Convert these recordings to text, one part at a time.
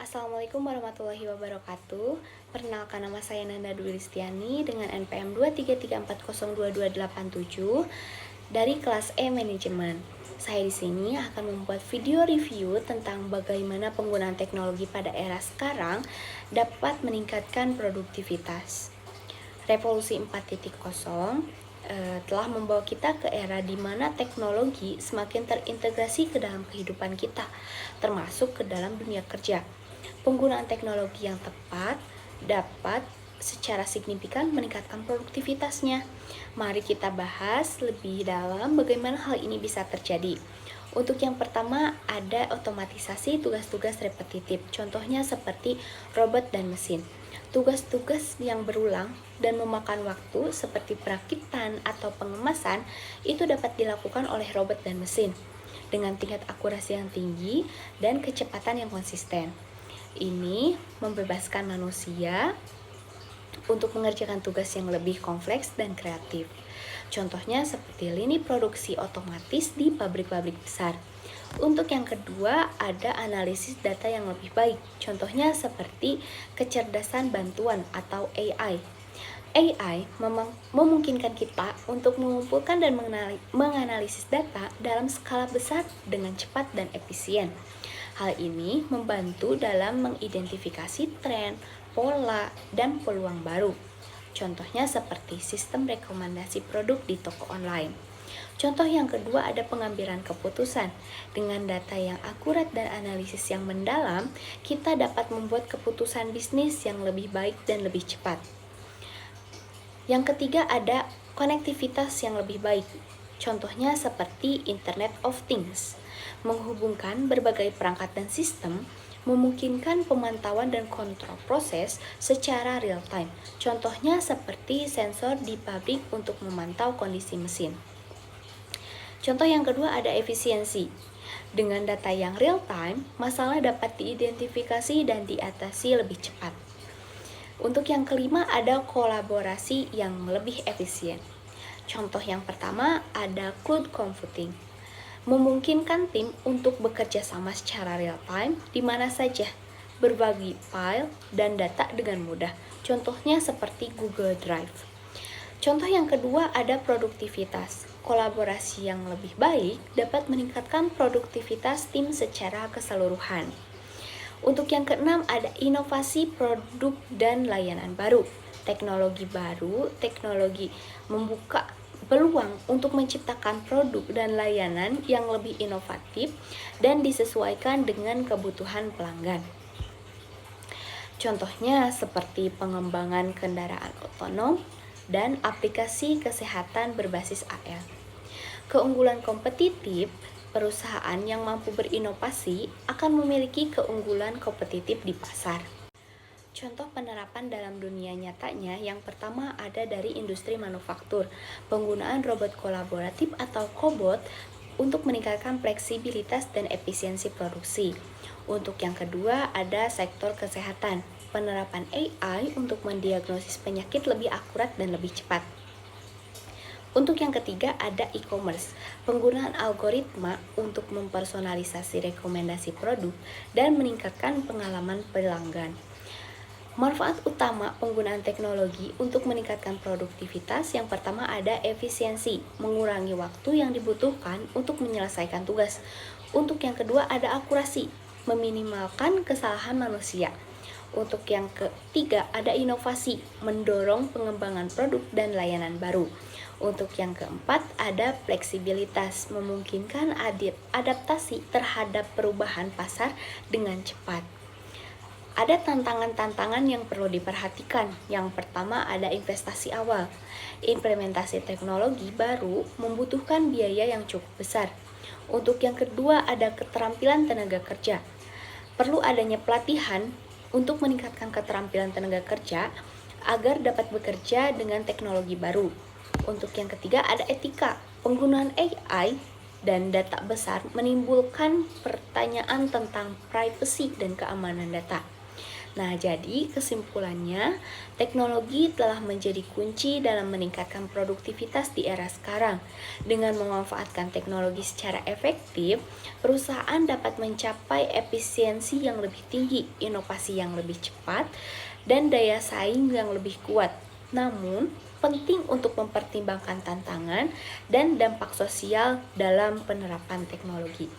Assalamualaikum warahmatullahi wabarakatuh. Perkenalkan, nama saya Nanda Dwi Listiani dengan NPM 233402287 dari kelas E Manajemen. Saya di sini akan membuat video review tentang bagaimana penggunaan teknologi pada era sekarang dapat meningkatkan produktivitas. Revolusi 4.0 telah membawa kita ke era di mana teknologi semakin terintegrasi ke dalam kehidupan kita, termasuk ke dalam dunia kerja. Penggunaan teknologi yang tepat dapat secara signifikan meningkatkan produktivitasnya. Mari kita bahas lebih dalam bagaimana hal ini bisa terjadi. Untuk yang pertama, ada otomatisasi tugas-tugas repetitif. Contohnya seperti robot dan mesin. Tugas-tugas yang berulang dan memakan waktu seperti perakitan atau pengemasan itu dapat dilakukan oleh robot dan mesin dengan tingkat akurasi yang tinggi dan kecepatan yang konsisten. Ini membebaskan manusia untuk mengerjakan tugas yang lebih kompleks dan kreatif. Contohnya seperti lini produksi otomatis di pabrik-pabrik besar. Untuk yang kedua, ada analisis data yang lebih baik. Contohnya seperti kecerdasan bantuan atau AI. AI memungkinkan kita untuk mengumpulkan dan menganalisis data dalam skala besar dengan cepat dan efisien. Hal ini membantu dalam mengidentifikasi tren, pola, dan peluang baru. Contohnya seperti sistem rekomendasi produk di toko online. Contoh yang kedua ada pengambilan keputusan. Dengan data yang akurat dan analisis yang mendalam, kita dapat membuat keputusan bisnis yang lebih baik dan lebih cepat. Yang ketiga ada konektivitas yang lebih baik. Contohnya seperti Internet of Things. Menghubungkan berbagai perangkat dan sistem, memungkinkan pemantauan dan kontrol proses secara real time. Contohnya seperti sensor di pabrik untuk memantau kondisi mesin. Contoh yang kedua ada efisiensi. Dengan data yang real time, masalah dapat diidentifikasi dan diatasi lebih cepat. Untuk yang kelima ada kolaborasi yang lebih efisien. Contoh yang pertama ada cloud computing. Memungkinkan tim untuk bekerja sama secara real time di mana saja, berbagi file dan data dengan mudah. Contohnya seperti Google Drive. Contoh yang kedua ada produktivitas. Kolaborasi yang lebih baik dapat meningkatkan produktivitas tim secara keseluruhan. Untuk yang keenam ada inovasi produk dan layanan baru. Teknologi membuka peluang untuk menciptakan produk dan layanan yang lebih inovatif dan disesuaikan dengan kebutuhan pelanggan. Contohnya seperti pengembangan kendaraan otonom dan aplikasi kesehatan berbasis AR. Keunggulan kompetitif, perusahaan yang mampu berinovasi akan memiliki keunggulan kompetitif di pasar. Contoh penerapan dalam dunia nyatanya yang pertama ada dari industri manufaktur, penggunaan robot kolaboratif atau cobot untuk meningkatkan fleksibilitas dan efisiensi produksi. Untuk yang kedua ada sektor kesehatan, penerapan AI untuk mendiagnosis penyakit lebih akurat dan lebih cepat. Untuk yang ketiga ada e-commerce, penggunaan algoritma untuk mempersonalisasi rekomendasi produk dan meningkatkan pengalaman pelanggan. Manfaat utama penggunaan teknologi untuk meningkatkan produktivitas yang pertama ada efisiensi, mengurangi waktu yang dibutuhkan untuk menyelesaikan tugas. Untuk yang kedua ada akurasi, meminimalkan kesalahan manusia. Untuk yang ketiga ada inovasi, mendorong pengembangan produk dan layanan baru. Untuk yang keempat ada fleksibilitas, memungkinkan adaptasi terhadap perubahan pasar dengan cepat. Ada tantangan-tantangan yang perlu diperhatikan. Yang pertama ada investasi awal. Implementasi teknologi baru membutuhkan biaya yang cukup besar. Untuk yang kedua ada keterampilan tenaga kerja. Perlu adanya pelatihan untuk meningkatkan keterampilan tenaga kerja agar dapat bekerja dengan teknologi baru. Untuk yang ketiga ada etika. Penggunaan AI dan data besar menimbulkan pertanyaan tentang privacy dan keamanan data. Nah, jadi kesimpulannya, teknologi telah menjadi kunci dalam meningkatkan produktivitas di era sekarang. Dengan memanfaatkan teknologi secara efektif, perusahaan dapat mencapai efisiensi yang lebih tinggi, inovasi yang lebih cepat, dan daya saing yang lebih kuat. Namun, penting untuk mempertimbangkan tantangan dan dampak sosial dalam penerapan teknologi.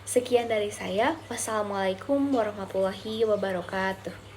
Sekian dari saya. Wassalamualaikum warahmatullahi wabarakatuh.